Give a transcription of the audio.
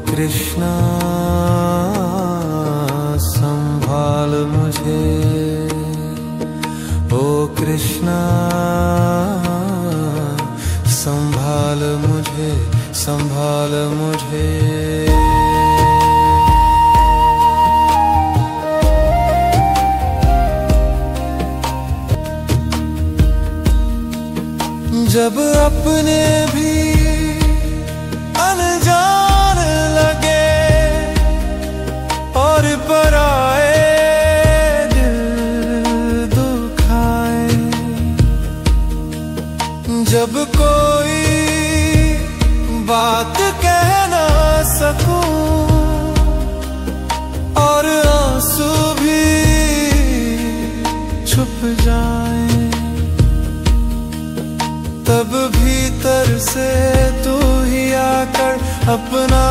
कृष्णा संभाल मुझे, ओ कृष्णा संभाल मुझे, संभाल मुझे। जब अपने भी अनजान लगे और पराए दिल दुखाए, जब कोई बात कह ना सकूं और आंसू भी छुप जाए, तब भीतर से तू ही आकर अपना